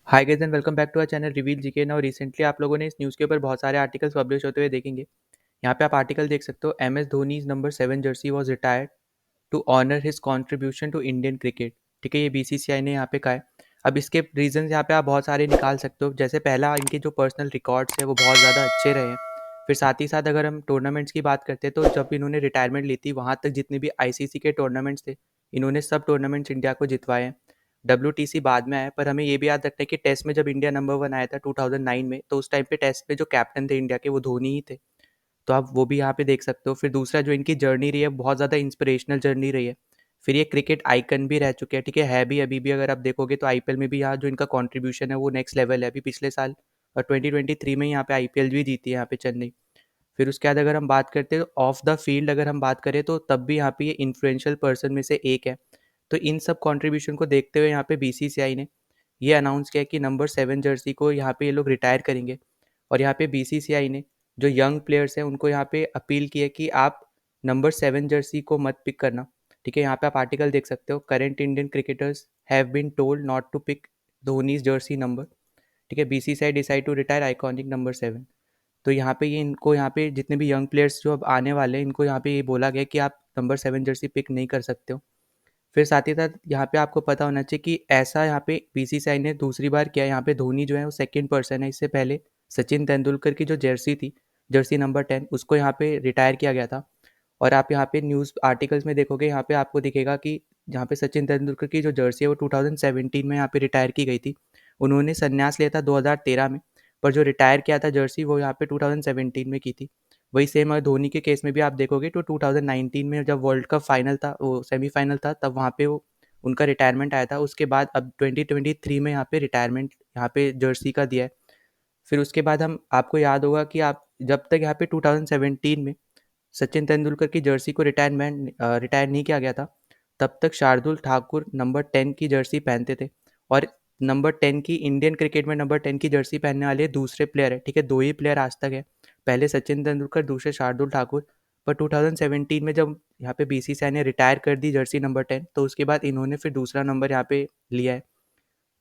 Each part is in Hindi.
Hi guys and welcome back to our channel Reveal GK. Now recently आप लोगों ने इस न्यूज़ के ऊपर बहुत सारे आर्टिकल्स पब्लिश होते हुए देखेंगे। यहाँ पे आप आर्टिकल देख सकते हो, M S Dhoni number 7 jersey was retired to honour his contribution to Indian cricket. ठीक है, ये बीसीसीआई ने यहाँ पे कहा है। अब इसके रीजन यहाँ पे आप बहुत सारे निकाल सकते हो। जैसे पहला, इनके जो पर्सनल रिकॉर्ड्स है वो बहुत ज़्यादा अच्छे रहे हैं। फिर साथ ही साथ अगर हम टूर्नामेंट्स की बात करते हैं तो जब इन्होंने रिटायरमेंट ली थी वहाँ तक जितने भी आईसीसी के टूर्नामेंट्स थे, इन्होंने सब टूर्नामेंट्स इंडिया को जितवाए हैं। WTC बाद में आया, पर हमें ये भी याद रखना है कि टेस्ट में जब इंडिया नंबर 1 आया था 2009 में, तो उस टाइम पे टेस्ट पे जो कैप्टन थे इंडिया के वो धोनी ही थे। तो आप वो भी यहाँ पे देख सकते हो। फिर दूसरा, जो इनकी जर्नी रही है बहुत ज़्यादा इंस्पिरेशनल जर्नी रही है। फिर ये क्रिकेट आइकन भी रह चुके हैं। ठीक है भी अभी भी अगर आप देखोगे तो आईपीएल में भी यहाँ जो इनका कंट्रीब्यूशन है वो नेक्स्ट लेवल है। अभी पिछले साल और 2023 में यहाँ पे आईपीएल भी जीती है यहाँ पे चेन्नई। फिर उसके बाद अगर हम बात करते हैं तो ऑफ द फील्ड अगर हम बात करें तो तब भी यहाँ पे ये इन्फ्लुएंशियल पर्सन में से एक है। तो इन सब कंट्रीब्यूशन को देखते हुए यहाँ पे बीसीसीआई ने ये अनाउंस किया कि नंबर 7 जर्सी को यहाँ पे ये लोग रिटायर करेंगे। और यहाँ पे बीसीसीआई ने जो यंग प्लेयर्स हैं उनको यहाँ पे अपील की है कि आप नंबर 7 जर्सी को मत पिक करना। ठीक है, यहाँ पे आप आर्टिकल देख सकते हो, current Indian cricketers have been told not to pick Dhoni's jersey number. ठीक है, BCCI decide to retire iconic number 7। तो यहाँ पे ये इनको यहाँ पे जितने भी यंग प्लेयर्स जो अब आने वाले हैं इनको यहाँ पे ये बोला गया कि आप नंबर 7 जर्सी पिक नहीं कर सकते हो। फिर साथ ही साथ यहाँ पे आपको पता होना चाहिए कि ऐसा यहाँ पे बीसीसीआई ने दूसरी बार किया। यहाँ पे धोनी जो है वो सेकंड पर्सन है। इससे पहले सचिन तेंदुलकर की जो जर्सी थी, जर्सी नंबर 10, उसको यहाँ पे रिटायर किया गया था। और आप यहाँ पे न्यूज़ आर्टिकल्स में देखोगे, यहाँ पे आपको दिखेगा कि यहाँ पे सचिन तेंदुलकर की जो जर्सी है वो 2017 में यहाँ पे रिटायर की गई थी। उन्होंने संन्यास लिया था 2013 में, पर जो रिटायर किया था जर्सी वो यहाँ पे 2017 में की थी। वही सेम अगर धोनी के केस में भी आप देखोगे तो 2019 में जब वर्ल्ड कप फाइनल था, वो सेमीफाइनल था, तब वहाँ पे वो उनका रिटायरमेंट आया था। उसके बाद अब 2023 में यहाँ पे रिटायरमेंट यहाँ पे जर्सी का दिया है। फिर उसके बाद हम आपको याद होगा कि आप जब तक यहाँ पे 2017 में सचिन तेंदुलकर की जर्सी को रिटायर नहीं किया गया था, तब तक शार्दुल ठाकुर नंबर 10 की जर्सी पहनते थे। और नंबर 10 की इंडियन क्रिकेट में नंबर 10 की जर्सी पहनने वाले दूसरे प्लेयर है। ठीक है, दो ही प्लेयर आज तक है, पहले सचिन तेंदुलकर, दूसरे शार्दुल ठाकुर। पर 2017 में जब यहाँ पे बीसीसीआई ने रिटायर कर दी जर्सी नंबर 10, तो उसके बाद इन्होंने फिर दूसरा नंबर यहाँ पे लिया है।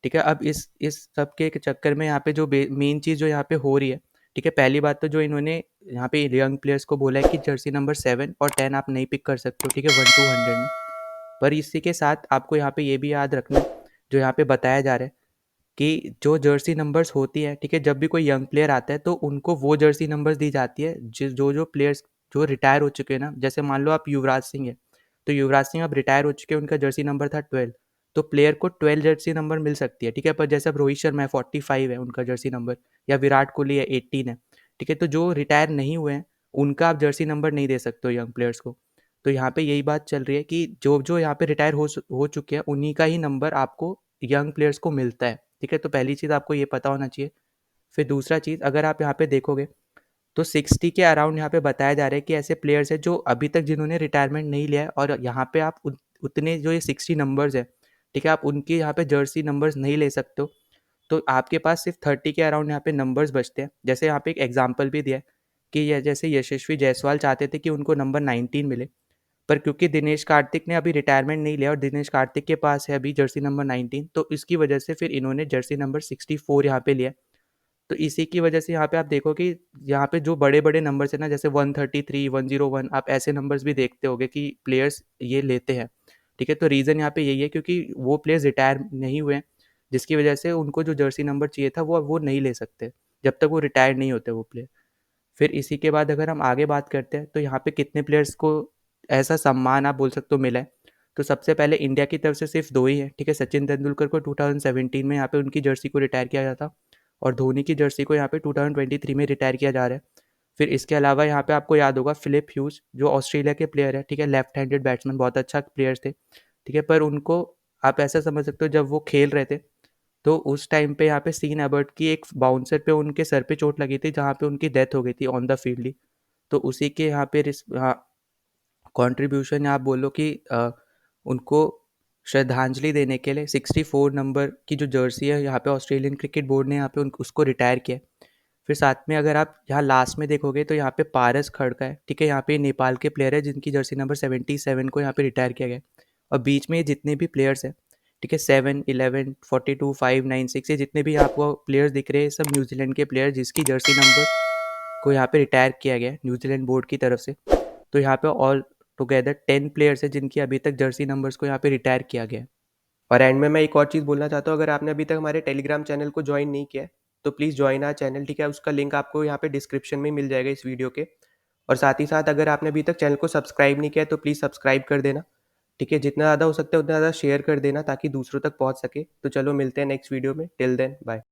ठीक है, अब इस सब के चक्कर में यहाँ पे जो मेन चीज़ जो यहाँ पे हो रही है, ठीक है, पहली बात तो जो इन्होंने यहाँ पे यंग प्लेयर्स को बोला है कि जर्सी नंबर 7 और 10 आप नहीं पिक कर सकते हो। ठीक है, 1 to 100 में। पर इसी के साथ आपको यहाँ पे ये भी याद रखना है, जो यहाँ पे बताया जा रहा है कि जो जर्सी नंबर्स होती है, ठीक है, जब भी कोई यंग प्लेयर आता है तो उनको वो जर्सी नंबर्स दी जाती है जो जो प्लेयर्स जो रिटायर हो चुके हैं ना। जैसे मान लो आप युवराज सिंह है, तो युवराज सिंह अब रिटायर हो चुके हैं, उनका जर्सी नंबर था 12, तो प्लेयर को 12 जर्सी नंबर मिल सकती है। ठीक है, पर जैसे अब रोहित शर्मा है, 45 है उनका जर्सी नंबर, या विराट कोहली है, 18 है। ठीक है, तो जो रिटायर नहीं हुए हैं उनका आप जर्सी नंबर नहीं दे सकते हो यंग प्लेयर्स को। तो यहाँ पे यही बात चल रही है कि जो जो यहाँ पे रिटायर हो चुके हैं उन्हीं का ही नंबर आपको यंग प्लेयर्स को मिलता है। ठीक है, तो पहली चीज़ आपको ये पता होना चाहिए। फिर दूसरा चीज़, अगर आप यहाँ पे देखोगे तो 60 के अराउंड यहाँ पे बताया जा रहा है कि ऐसे प्लेयर्स हैं जो अभी तक जिन्होंने रिटायरमेंट नहीं लिया है, और यहाँ पे आप उतने जो ये 60 नंबर्स है, ठीक है, आप उनके यहाँ पे जर्सी नंबर्स नहीं ले सकते हो। तो आपके पास सिर्फ 30 के अराउंड यहाँ पे नंबर्स बचते हैं। जैसे यहाँ पे एक एग्जाम्पल भी दिया है कि जैसे यशस्वी जायसवाल चाहते थे कि उनको नंबर 19 मिले, पर क्योंकि दिनेश कार्तिक ने अभी रिटायरमेंट नहीं लिया और दिनेश कार्तिक के पास है अभी जर्सी नंबर 19, तो इसकी वजह से फिर इन्होंने जर्सी नंबर 64 यहाँ पे लिया। तो इसी की वजह से यहाँ पे आप देखो कि यहाँ पे जो बड़े बड़े नंबर्स है ना, जैसे 133, 101, आप ऐसे नंबर्स भी देखते होगे कि प्लेयर्स ये लेते हैं। ठीक है, तो रीज़न यहाँ पे यही है क्योंकि वो प्लेयर्स रिटायर नहीं हुए हैं, जिसकी वजह से उनको जो जर्सी नंबर चाहिए था वो नहीं ले सकते जब तक वो रिटायर नहीं होते वो प्लेयर। फिर इसी के बाद अगर हम आगे बात करते हैं तो यहाँ पे कितने प्लेयर्स को ऐसा सम्मान आप बोल सकते हो मिला है। तो सबसे पहले इंडिया की तरफ से सिर्फ दो ही है। ठीक है, सचिन तेंदुलकर को 2017 में यहाँ पे उनकी जर्सी को रिटायर किया गया था, और धोनी की जर्सी को यहाँ पे 2023 में रिटायर किया जा रहा है। फिर इसके अलावा यहाँ पे आपको याद होगा फिलिप ह्यूज, जो ऑस्ट्रेलिया के प्लेयर है, ठीक है, लेफ्ट हैंडेड बैट्समैन, बहुत अच्छा प्लेयर थे। ठीक है, पर उनको आप ऐसा समझ सकते हो, जब वो खेल रहे थे तो उस टाइम पे यहाँ पे सीन एबर्ट की एक बाउंसर पे उनके सर पे चोट लगी थी, जहाँ पे उनकी डेथ हो गई थी ऑन द फील्ड ही। तो उसी के यहाँ पे हाँ, कंट्रीब्यूशन आप बोलो कि उनको श्रद्धांजलि देने के लिए 64 नंबर की जो जर्सी है यहाँ पे ऑस्ट्रेलियन क्रिकेट बोर्ड ने यहाँ पे उसको रिटायर किया। फिर साथ में अगर आप यहाँ लास्ट में देखोगे तो यहाँ पे पारस खड़का है। ठीक है, यहाँ पे नेपाल के प्लेयर है जिनकी जर्सी नंबर 77 को यहाँ पे रिटायर किया गया। और बीच में ये जितने भी प्लेयर्स हैं, ठीक है, 7, 11, 42, 5, 9, 6 ये जितने भी आपको प्लेयर्स दिख रहे हैं सब न्यूजीलैंड के प्लेयर जिसकी जर्सी नंबर को यहाँ पे रिटायर किया गया है न्यूजीलैंड बोर्ड की तरफ से। तो यहाँ पे ऑल टुगेदर 10 प्लेयर्स हैं जिनकी अभी तक जर्सी नंबर्स को यहाँ पे रिटायर किया गया है। और एंड में मैं एक और चीज़ बोलना चाहता हूँ, अगर आपने अभी तक हमारे टेलीग्राम चैनल को ज्वाइन नहीं किया है तो प्लीज़ ज्वाइन आवर चैनल, ठीक है। उसका लिंक आपको यहाँ पे डिस्क्रिप्शन में मिल जाएगा इस वीडियो के। और साथ ही साथ अगर आपने अभी तक चैनल को सब्सक्राइब नहीं किया है तो प्लीज़ सब्सक्राइब कर देना, ठीक है। जितना ज़्यादा हो सकता है उतना ज़्यादा शेयर कर देना ताकि दूसरों तक पहुँच सके। तो चलो मिलते हैं नेक्स्ट वीडियो में, टिल देन बाय।